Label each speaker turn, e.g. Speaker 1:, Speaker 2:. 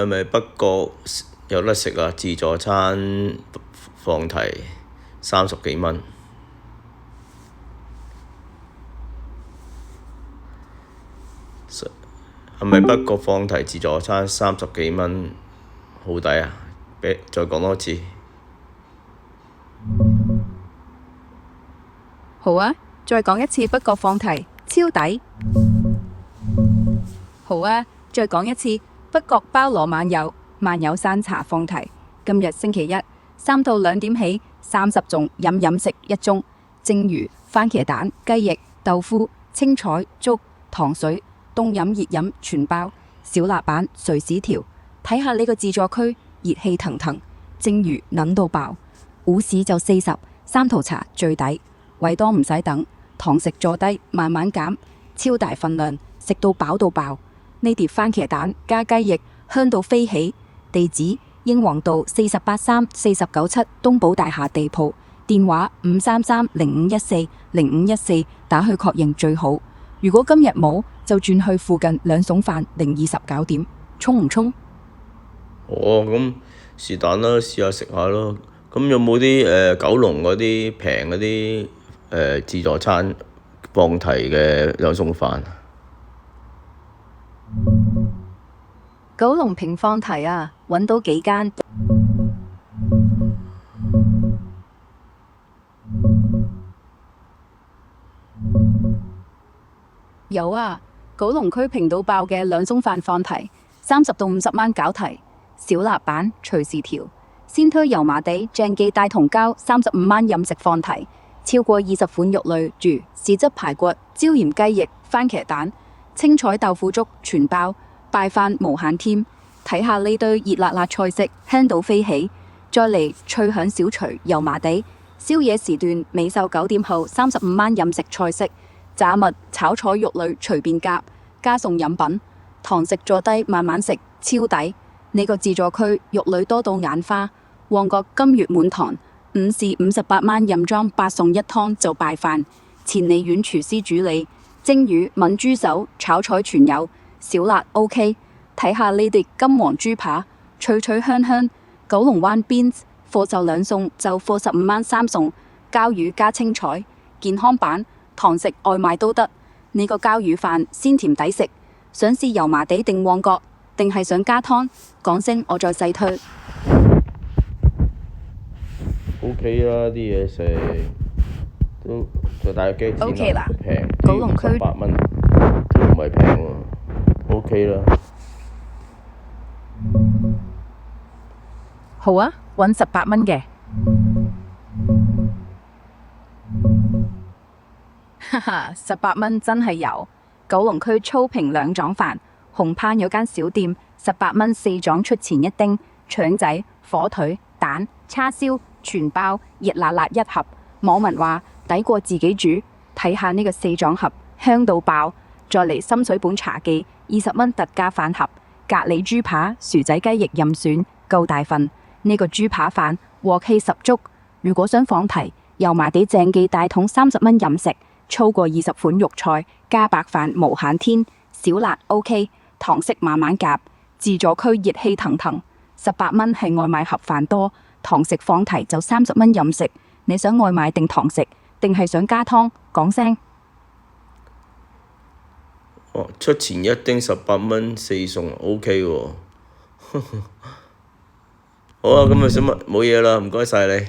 Speaker 1: 係咪北角有得食啊？自助餐放題30幾蚊。係咪北角放題自助餐30幾蚊？好抵啊！再講多次。
Speaker 2: 好啊，再講一次北角放題，超抵。好啊，再講一次北角包羅萬有，萬有山茶放題。今日星期一，3到2點起30種飲食1盅，蒸魚、番茄蛋、雞翼、豆腐、青菜、粥、糖水、凍飲熱飲全包，小辣版瑞士條。睇下呢個自助區熱氣騰騰，蒸魚撚到爆，午市就40，三桃茶最抵。位多唔使等，堂食坐低慢慢減，超大份量，食到飽到爆。呢碟番茄蛋加雞翼香到飛起。地址英皇道48-3-49-7東寶大廈地鋪，電話533-0514-0514，打去確認最好。如果今日冇，就轉去附近兩餸飯020搞掂。衝唔衝？
Speaker 1: 咁是但啦，試下食下咯。咁有冇啲九龍嗰啲平嗰啲自助餐放題嘅兩餸飯？
Speaker 2: 九龍平放題啊，揾到幾間。有啊，九龍區平到爆嘅兩餸飯放題，30到50蚊搞題，小辣版隨時調。先推油麻地鄭記大同膠35蚊飲食放題，超過20款肉類，如豉汁排骨、椒鹽雞翼、番茄蛋、青菜豆腐粥全包，拜飯無限添。睇下呢堆熱辣辣菜式，香到飛起。再嚟脆響小廚油麻地，宵夜時段尾售9點後35蚊飲食菜式，炸物、炒菜肉類隨便夾，加送飲品。堂食坐低慢慢食，超抵。呢個自助區肉類多到眼花。旺角金月滿堂，午市58蚊任裝8餸1湯就拜飯。前利苑廚師主理，蒸魚、炆豬手、炒菜全有，小辣 OK。睇下呢碟金黃豬扒，脆脆香香。九龍灣 Beans 貨就兩餸就貨15蚊3餸，膠魚加青菜，健康版。堂食外賣都得。呢個膠魚飯鮮甜抵食。想試油麻地定旺角，定係想加湯？講聲我再細推。
Speaker 1: OK 啦，啲嘢食都就大約幾錢啊？
Speaker 2: OK 啦，
Speaker 1: 平，
Speaker 2: 九龍區
Speaker 1: 18蚊都唔係平喎。OK 啦。
Speaker 2: 好啊，揾18蚊嘅。哈哈，18蚊真係有。九龍區粗平兩種飯，紅磡有間小店，18蚊4種出前一丁，腸仔、火腿、蛋、叉燒全包，熱辣辣一盒。網民話抵過自己煮。睇下呢個4種盒，香到爆。再嚟深水埗茶記，20蚊特價飯盒，格里豬扒、薯仔雞翼任選，夠大份。呢個豬扒飯鑊氣十足。如果想放題，油麻地鄭記大桶30蚊飲食，超過20款肉菜，加白飯無限添。小辣 OK， 堂食慢慢夾。自助區熱氣騰騰，18蚊係外賣盒飯多，堂食放題就30蚊飲食。你想外賣定堂食，定係想加湯？講聲。
Speaker 1: 出前一丁18蚊4餸 OK 喎。好啊，咁啊，冇嘢啦，唔該晒你。